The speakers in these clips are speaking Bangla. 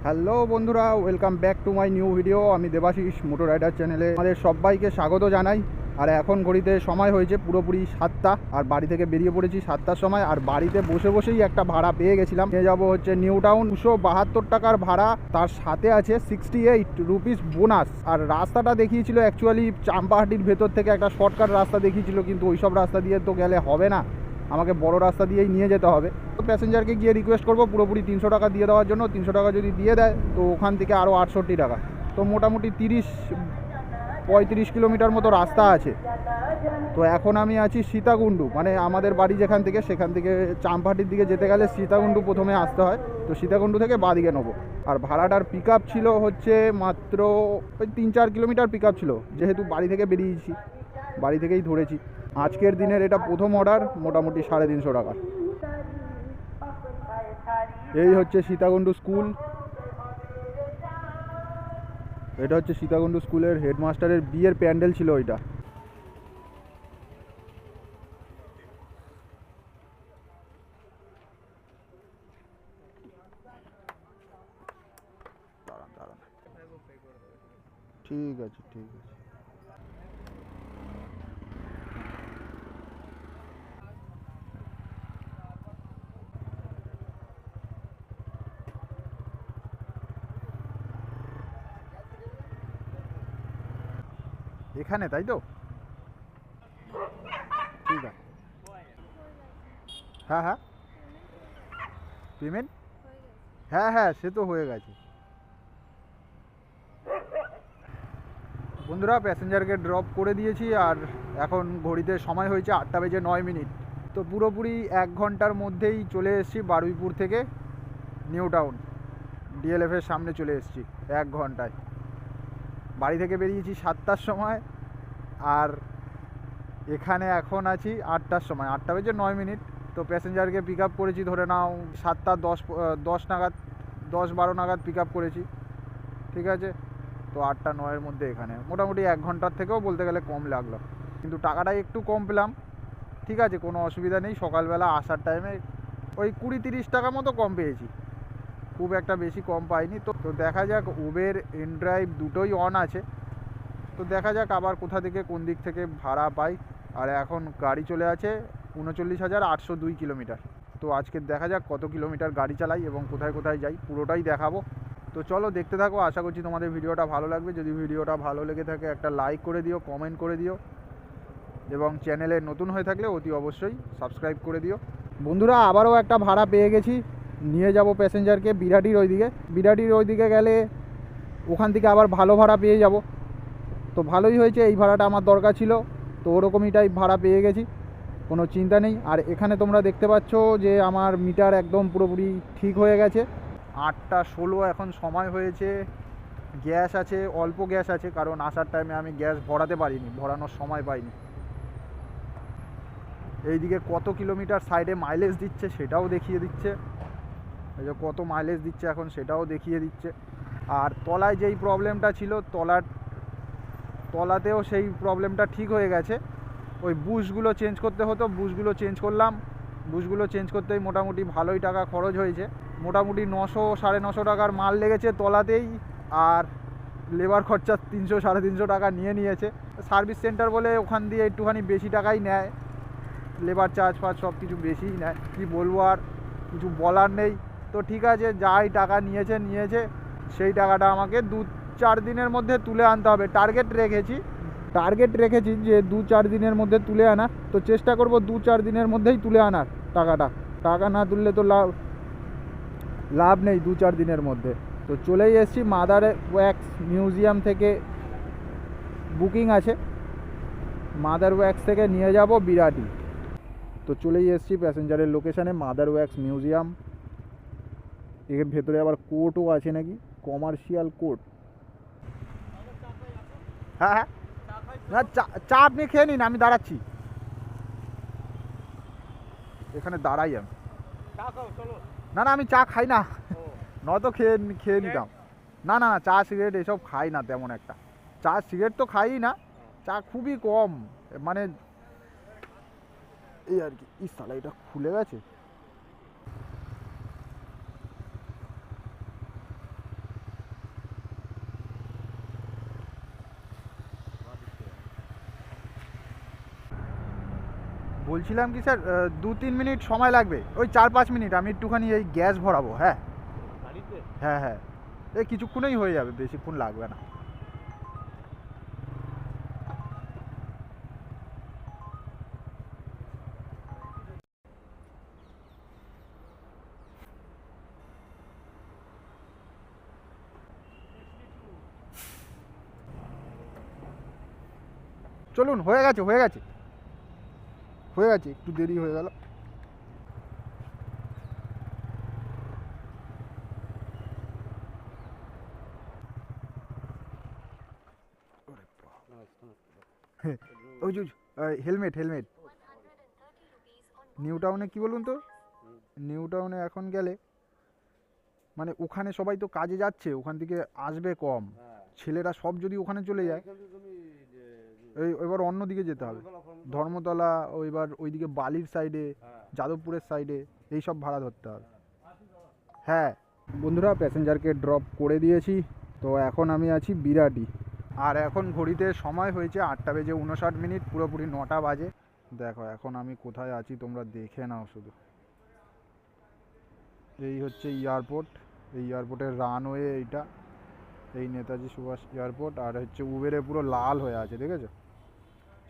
হ্যালো বন্ধুরা, welcome back to my new video. আমি দেবাশিস মোটর রাইডার চ্যানেলে আমাদের সবাইকে স্বাগত জানাই। আর এখন ঘড়িতে সময় হয়েছে পুরোপুরি 7টা, আর বাড়ি থেকে বেরিয়ে পড়েছি 7টার সময়। আর বাড়িতে বসে বসেই একটা ভাড়া পেয়ে গেছিলাম, নিয়ে যাবো হচ্ছে নিউ টাউন। 272 টাকার ভাড়া, তার সাথে আছে 68 রুপিস বোনাস। আর রাস্তাটা দেখিয়েছিল অ্যাকচুয়ালি চাম্পাহাটির ভেতর থেকে একটা শর্টকাট রাস্তা দেখিয়েছিল, কিন্তু ওইসব রাস্তা দিয়ে তো গেলে হবে না, আমাকে বড় রাস্তা দিয়েই নিয়ে যেতে হবে। তো প্যাসেঞ্জারকে গিয়ে রিকোয়েস্ট করবো পুরোপুরি 300 টাকা দিয়ে দেওয়ার জন্য। 300 টাকা যদি দিয়ে দেয় তো ওখান থেকে আরও 68 টাকা, তো মোটামুটি 35 কিলোমিটার মতো রাস্তা আছে। তো এখন আমি আছি সীতাকুণ্ডু, মানে আমাদের বাড়ি যেখান থেকে, সেখান থেকে চাম্পাহাটির দিকে যেতে গেলে সীতাকুণ্ডু প্রথমে আসতে হয়। তো সীতাকুণ্ডু থেকে বাদিকে নেবো। আর ভাড়াটার পিক আপ ছিল হচ্ছে মাত্র ওই 3-4 কিলোমিটার পিক আপ ছিল, যেহেতু বাড়ি থেকে বেরিয়েছি, বাড়ি থেকেই ধরেছি। আজকের দিনের এটা প্রথম অর্ডার, মোটামুটি 350 টাকা। এই হচ্ছে সীতাকুণ্ডু স্কুল, এটা হচ্ছে সীতাকুণ্ডু স্কুলের হেডমাস্টারের বিয়ের প্যান্ডেল ছিল ওইটা। ঠিক আছে, ঠিক আছে। এখানে তাই তো, ঠিক আছে। হ্যাঁ হ্যাঁ, পেমেন্ট, হ্যাঁ হ্যাঁ সে তো হয়ে গেছে। বন্ধুরা, প্যাসেঞ্জারকে ড্রপ করে দিয়েছি, আর এখন ঘড়িতে সময় হয়েছে 8:09। তো পুরোপুরি 1 ঘন্টার মধ্যেই চলে এসেছি বারুইপুর থেকে নিউ টাউন। ডিএলএফের সামনে চলে এসেছি 1 ঘন্টায়। বাড়ি থেকে বেরিয়েছি 7টার সময়, আর এখানে এখন আছি 8টার সময়, 8:09। তো প্যাসেঞ্জারকে পিক আপ করেছি ধরে নাও 7:10 নাগাদ, 10-12 নাগাদ পিক আপ করেছি, ঠিক আছে। তো 8টা-9-এর মধ্যে এখানে মোটামুটি 1 ঘন্টার থেকেও বলতে গেলে কম লাগলো, কিন্তু টাকাটা একটু কম পেলাম। ঠিক আছে, কোনো অসুবিধা নেই। সকালবেলা আসার টাইমে ওই 20-30 টাকা মতো কম পেয়েছি, খুব একটা বেশি কম পাইনি। তো দেখা যাক, উবের ইনড্রাইভ দুটোই অন আছে। তো দেখা যাক আবার কোথা থেকে কোন দিক থেকে ভাড়া পাই। আর এখন গাড়ি চলে আছে 39,802 কিলোমিটার। তো আজকে দেখা যাক কত কিলোমিটার গাড়ি চালাই এবং কোথায় কোথায় যাই, পুরোটাই দেখাবো। তো চলো দেখতে থাকো, আশা করছি তোমাদের ভিডিওটা ভালো লাগবে। যদি ভিডিওটা ভালো লেগে থাকে একটা লাইক করে দিও, কমেন্ট করে দিও, এবং চ্যানেলে নতুন হয়ে থাকলে অতি অবশ্যই সাবস্ক্রাইব করে দিও। বন্ধুরা, আবারও একটা ভাড়া পেয়ে গেছি, নিয়ে যাব প্যাসেঞ্জারকে বিরাটির ওইদিকে। বিরাটির ওইদিকে গেলে ওখান থেকে আবার ভালো ভাড়া পেয়ে যাব। তো ভালোই হয়েছে, এই ভাড়াটা আমার দরকার ছিল, তো ওরকমই টাইপ ভাড়া পেয়ে গেছি, কোনো চিন্তা নেই। আর এখানে তোমরা দেখতে পাচ্ছ যে আমার মিটার একদম পুরোপুরি ঠিক হয়ে গেছে। 8টা 16 এখন সময় হয়েছে। গ্যাস আছে, অল্প গ্যাস আছে, কারণ আসার টাইমে আমি গ্যাস ভরাতে পারিনি, ভরানোর সময় পাইনি। এইদিকে কত কিলোমিটার সাইডে মাইলেজ দিচ্ছে সেটাও দেখিয়ে দিচ্ছে, এই যে কত মাইলেজ দিচ্ছে এখন সেটাও দেখিয়ে দিচ্ছে। আর তলায় যেই প্রবলেমটা ছিল, তলাতেও সেই প্রবলেমটা ঠিক হয়ে গেছে। ওই বুশগুলো চেঞ্জ করতে হতো, বুশগুলো চেঞ্জ করলাম। বুশগুলো চেঞ্জ করতেই মোটামুটি ভালোই টাকা খরচ হয়েছে, মোটামুটি 900-950 টাকার মাল লেগেছে তলাতেই। আর লেবার খরচা 300-350 টাকা নিয়েছে। সার্ভিস সেন্টার বলে ওখান দিয়ে একটুখানি বেশি টাকাই নেয়, লেবার চার্জ ফার্জ সব কিছু বেশিই নেয়। কি বলবো, আর কিছু বলার নেই। তো ঠিক আছে, যাই টাকা নিয়েছে, সেই টাকাটা আমাকে 2-4 দিনের মধ্যে তুলে আনতে হবে। টার্গেট রেখেছি যে 2-4 দিনের মধ্যে তুলে আনার। তো চেষ্টা করব 2-4 দিনের মধ্যেই তুলে আনার টাকা না তুললে তো লাভ নেই 2-4 দিনের মধ্যে। তো চলেই এসেছি, মাদার ওয়্যাক্স মিউজিয়াম থেকে বুকিং আছে, মাদার ওয়্যাক্স থেকে নিয়ে যাব বিরাটি। তো চলেই এসেছি প্যাসেঞ্জারের লোকেশানে, মাদার ওয়্যাক্স মিউজিয়াম। এর ভেতরে আবার কোর্টও আছে নাকি, কমার্শিয়াল কোর্ট। হ্যাঁ হ্যাঁ, না চা আপনি খেয়ে নিন, আমি দাঁড়াচ্ছি এখানে, দাঁড়াই আমি। না না, আমি চা খাই না, নয়তো খেয়ে নিতাম। না না না, চা সিগারেট এসব খাই না তেমন একটা। চা সিগারেট তো খাই না, চা খুবই কম, মানে এই আর কি। সালা এটা খুলে গেছে। বলছিলাম কি স্যার 2-3 মিনিট সময় লাগবে, ওই 4-5 মিনিট, আমি একটুখানি এই গ্যাস ভরাবো। হ্যাঁ হ্যাঁ হ্যাঁ, এই কিছুক্ষণেই হয়ে যাবে, বেশিক্ষণ লাগবে না। চলুন, হয়ে গেছে হয়ে গেছে হয়ে গেছে, একটু দেরি হয়ে গেল। ওই যে হেলমেট হেলমেট, নিউ টাউনে কি বলুন তো, নিউ টাউনে এখন গেলে মানে ওখানে সবাই তো কাজে যাচ্ছে, ওখান থেকে আসবে কম, ছেলেরা সব যদি ওখানে চলে যায়, এই এবার অন্য দিকে যেতে হবে, ধর্মতলা, এবার ওইদিকে বালির সাইডে, যাদবপুরের সাইডে, এই সব ভাড়া ধরতে হবে। হ্যাঁ বন্ধুরা, প্যাসেঞ্জারকে ড্রপ করে দিয়েছি, তো এখন আমি আছি বিরাটি, আর এখন ঘড়িতে সময় হয়েছে 8:59, পুরোপুরি 9টা বাজে। দেখো এখন আমি কোথায় আছি তোমরা দেখে নাও শুধু। এই হচ্ছে এয়ারপোর্ট, এই এয়ারপোর্টের রানওয়ে এইটা, এই নেতাজি সুভাষ এয়ারপোর্ট, আর হচ্ছে উবেরে পুরো লাল হয়ে আছে, দেখেছো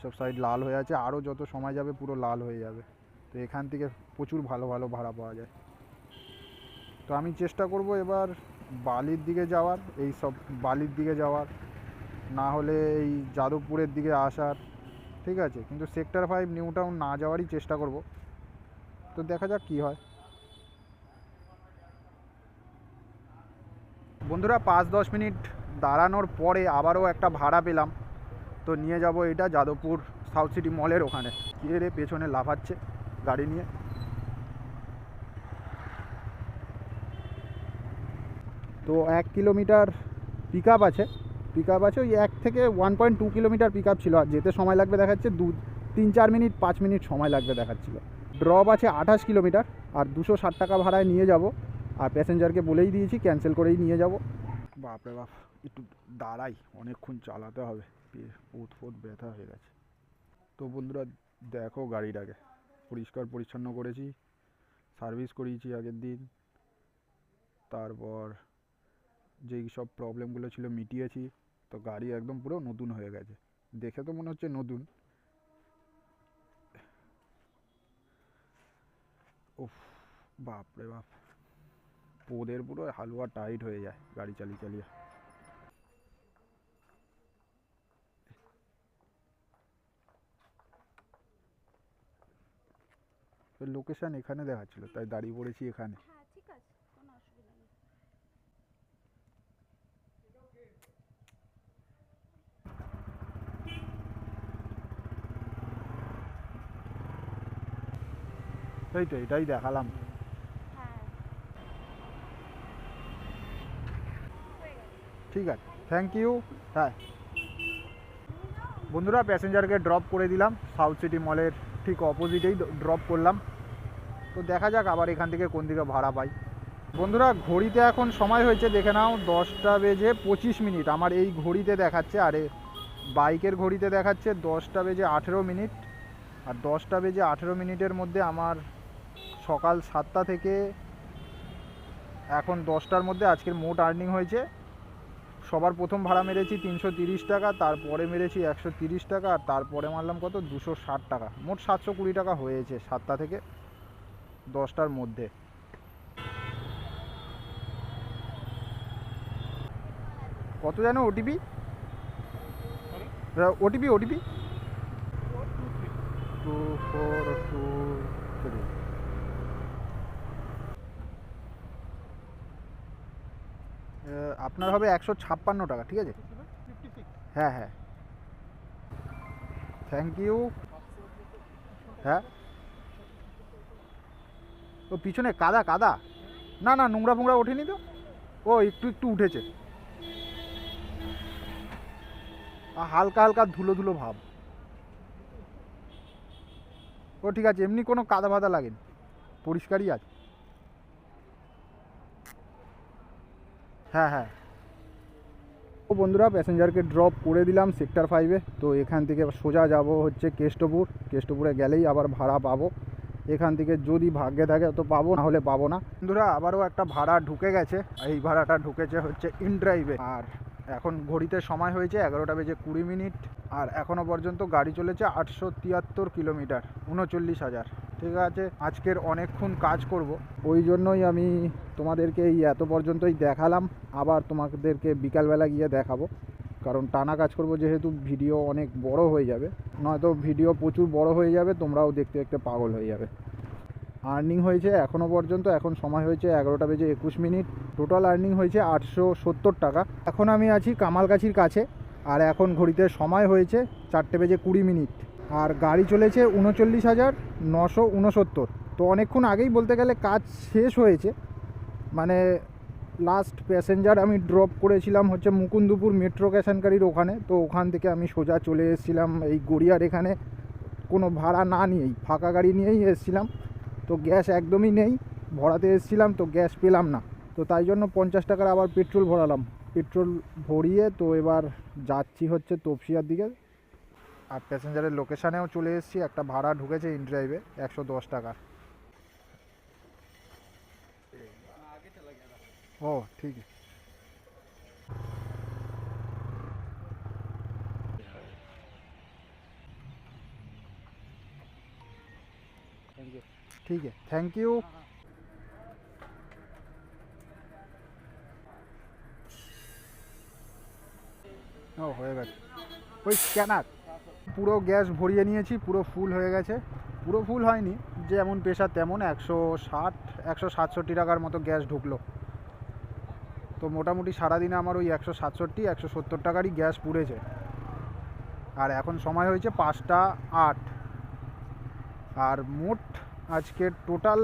সব সাইড লাল হয়ে আছে, আরও যত সময় যাবে পুরো লাল হয়ে যাবে। তো এখান থেকে প্রচুর ভালো ভালো ভাড়া পাওয়া যায়। তো আমি চেষ্টা করব এবার বালির দিকে যাওয়ার, এই সব বালির দিকে যাওয়ার, না হলে এই যাদবপুরের দিকে আসার, ঠিক আছে, কিন্তু সেক্টর 5 নিউ টাউন না যাওয়ারই চেষ্টা করব। তো দেখা যাক কী হয়। বন্ধুরা 5-10 মিনিট দাঁড়ানোর পরে আবারও একটা ভাড়া পেলাম, তো নিয়ে যাব এটা যাদবপুর সাউথ সিটি মলের ওখানে। কে রে পেছনে লাফাচ্ছে গাড়ি নিয়ে। তো 1 কিলোমিটার পিক আপ আছে, ওই 1 থেকে 1.2 কিলোমিটার পিক আপ ছিল, আর যেতে সময় লাগবে দেখাচ্ছে 3-4 মিনিট 5 মিনিট সময় লাগবে দেখাচ্ছিল। ড্রপ আছে 28 কিলোমিটার, আর 260 টাকা ভাড়ায় নিয়ে যাব, আর প্যাসেঞ্জারকে বলেই দিয়েছি ক্যান্সেল করেই নিয়ে যাব। বাপরে বাপ, একটু দাঁড়াই, অনেকক্ষণ চালাতে হবে, পোত ব্যথা হয়ে গেছে। তো বন্ধুরা দেখো গাড়িটাকে পরিষ্কার পরিচ্ছন্ন করেছি, সার্ভিস করিয়েছি আগের দিন, তারপর যেই সব প্রবলেমগুলো ছিল মিটিয়েছি, তো গাড়ি একদম পুরো নতুন হয়ে গেছে, দেখে তো মনে হচ্ছে নতুন। উফ, বাপরে বাপ, পোদের পুরো হালুয়া টাইট হয়ে যায় গাড়ি চালিয়ে চালিয়ে। লোকেশন এখানে দেখাচ্ছিল, তাই দাঁড়িয়ে পড়েছি এখানে। এই তো এটাই দেখালাম। ঠিক আছে, থ্যাংক ইউ। হ্যাঁ বন্ধুরা, প্যাসেঞ্জারকে ড্রপ করে দিলাম সাউথ সিটি মলের ঠিক অপোজিটেই ড্রপ করলাম। তো দেখা যাক আবার এখান থেকে কোন দিকে ভাড়া পাই। বন্ধুরা ঘড়িতে এখন সময় হয়েছে দেখে নাও 10:25, আমার এই ঘড়িতে দেখাচ্ছে, আরে বাইকের ঘড়িতে দেখাচ্ছে 10:18। আর 10:18 মধ্যে আমার সকাল 7টা থেকে এখন 10টার মধ্যে আজকের মোট আর্নিং হয়েছে। সবার প্রথম ভাড়া মেরেছি 330 টাকা, তারপরে মেরেছি 130 টাকা, আর তারপরে মারলাম কত 260 টাকা, মোট 720 টাকা হয়েছে 7টা থেকে 10টার মধ্যে। কত জানো ওটিপি? ওটিপি 2423। আপনার হবে 156 টাকা, ঠিক আছে? হ্যাঁ হ্যাঁ, থ্যাংক ইউ। হ্যাঁ ও পিছনে কাদা কাদা, না না নোংরা ফোংরা ওঠেনি তো, ও একটু একটু উঠেছে, হালকা হালকা ধুলো ধুলো ভাব। ও ঠিক আছে, এমনি কোনো কাদা ফাদা লাগেনি, পরিষ্কারই আছে। হ্যাঁ হ্যাঁ তো বন্ধুরা প্যাসেঞ্জারকে ড্রপ করে দিলাম সেক্টর 5-এ। তো এখান থেকে সোজা যাব হচ্ছে কেষ্টপুরে গেলেই আবার ভাড়া পাবো। এখান থেকে যদি ভাগ্যে থাকে তো পাবো, না হলে পাবো না। বন্ধুরা আবারও একটা ভাড়া ঢুকে গেছে, এই ভাড়াটা ঢুকেছে হচ্ছে ইনড্রাইভে। আর এখন ঘড়িতে সময় হয়েছে 11:20 আর এখনও পর্যন্ত গাড়ি চলেছে 873 কিলোমিটার, 39,000। ঠিক আছে, আজকের অনেকক্ষণ কাজ করব, ওই জন্যই আমি তোমাদেরকে এই এত পর্যন্তই দেখালাম। আবার তোমাদেরকে বিকালবেলা গিয়ে দেখাবো, কারণ টানা কাজ করব যেহেতু ভিডিও অনেক বড় হয়ে যাবে, নয়তো ভিডিও প্রচুর বড় হয়ে যাবে, তোমরাও দেখতে দেখতে পাগল হয়ে যাবে। আর্নিং হয়েছে এখনও পর্যন্ত, এখন সময় হয়েছে 11:21। টোটাল আর্নিং হয়েছে 870 টাকা। এখন আমি আছি কামালগাছির কাছে, আর এখন ঘড়িতে সময় হয়েছে 4:20 আর গাড়ি চলেছে 39,969। তো অনেকক্ষণ আগেই বলতে গেলে কাজ শেষ হয়েছে। মানে লাস্ট প্যাসেঞ্জার আমি ড্রপ করেছিলাম হচ্ছে মুকুন্দপুর মেট্রো ক্যাশনকারীর ওখানে। তো ওখান থেকে আমি সোজা চলে এসেছিলাম এই গড়িয়ার এখানে, কোনো ভাড়া না নিয়েই, ফাঁকা গাড়ি নিয়েই এসেছিলাম। তো গ্যাস একদমই নেই, ভরাতে এসেছিলাম তো গ্যাস পেলাম না। তো তাই জন্য 50 টাকার আবার পেট্রোল ভরালাম। পেট্রোল ভরিয়ে তো এবার যাচ্ছি হচ্ছে তপসিয়ার দিকে। আর প্যাসেঞ্জারের লোকেশানেও চলে এসেছি, একটা ভাড়া ঢুকেছে ইনড্রাইভে 110 টাকা। ও ঠিক আছে। ठीक है, थैंक यू। ও হয়ে গেছে ওই স্ক্যানার। পুরো গ্যাস ভরিয়ে নিয়েছি, পুরো ফুল হয়ে গেছে। পুরো ফুল হয়নি, যেমন প্রেশার তেমন 167 টাকার মতো গ্যাস ঢুকলো। তো মোটামুটি সারাদিনে আমার ওই 167-170 টাকারই গ্যাস পুড়েছে। আর এখন সময় হয়েছে 5:08। আর মোট আজকে টোটাল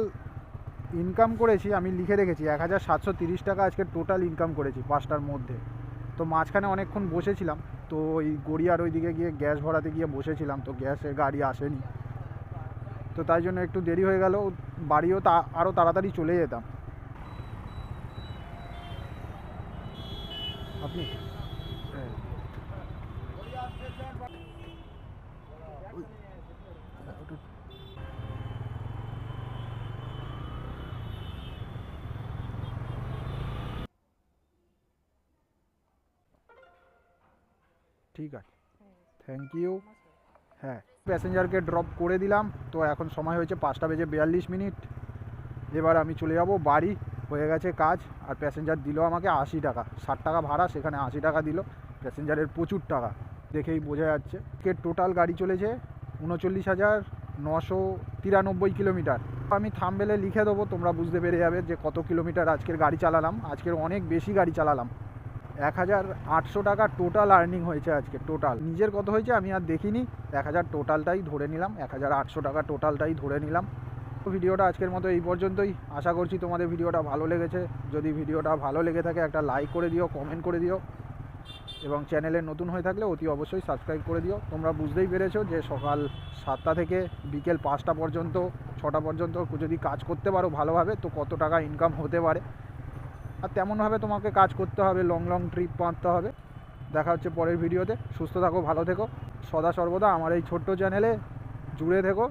ইনকাম করেছি, আমি লিখে রেখেছি 1730 টাকা আজকে টোটাল ইনকাম করেছি 5টার মধ্যে। তো মাঝখানে অনেকক্ষণ বসেছিলাম, তো ওই গড়িয়ার ওই দিকে গিয়ে গ্যাস ভরাতে গিয়ে বসেছিলাম, তো গ্যাসের গাড়ি আসেনি, তো তাই জন্য একটু দেরি হয়ে গেল। বাড়িও আরও তাড়াতাড়ি চলে যেতাম। আপনি ঠিক আছে, থ্যাংক ইউ। হ্যাঁ, প্যাসেঞ্জারকে ড্রপ করে দিলাম। তো এখন সময় হয়েছে 5:42। এবার আমি চলে যাব বাড়ি, হয়ে গেছে কাজ। আর প্যাসেঞ্জার দিল আমাকে 80 টাকা, 60 টাকা ভাড়া, সেখানে 80 টাকা দিল। প্যাসেঞ্জারের প্রচুর টাকা, দেখেই বোঝা যাচ্ছে। টোটাল গাড়ি চলেছে 39,993 কিলোমিটার। আমি থাম্বনেলে লিখে দেবো, তোমরা বুঝতে পেরে যাবে যে কত কিলোমিটার আজকের গাড়ি চালালাম। আজকের অনেক বেশি গাড়ি চালালাম। 1800 টাকা টোটাল আর্নিং হয়েছে আজকে। টোটাল নিজের কত হয়েছে আমি আর দেখিনি, 1000 টোটালটাই ধরে নিলাম, 1800 টাকা টোটালটাই ধরে নিলাম। তো ভিডিওটা আজকের মতো এই পর্যন্তই। আশা করছি তোমাদের ভিডিওটা ভালো লেগেছে। যদি ভিডিওটা ভালো লেগে থাকে একটা লাইক করে দিও, কমেন্ট করে দিও, এবং চ্যানেলে নতুন হয়ে থাকলে অতি অবশ্যই সাবস্ক্রাইব করে দিও। তোমরা বুঝতেই পেরেছো যে সকাল 7টা থেকে বিকেল 5টা পর্যন্ত, 6টা পর্যন্ত যদি কাজ করতে পারো ভালোভাবে, তো কত টাকা ইনকাম হতে পারে। আর তেমনভাবে তোমাকে কাজ করতে হবে, লং ট্রিপ বাঁধতে হবে। দেখা হচ্ছে পরের ভিডিওতে। সুস্থ থাকো, ভালো থেকো, সদা সর্বদা আমার এই ছোট্ট চ্যানেলে জুড়ে থেকো।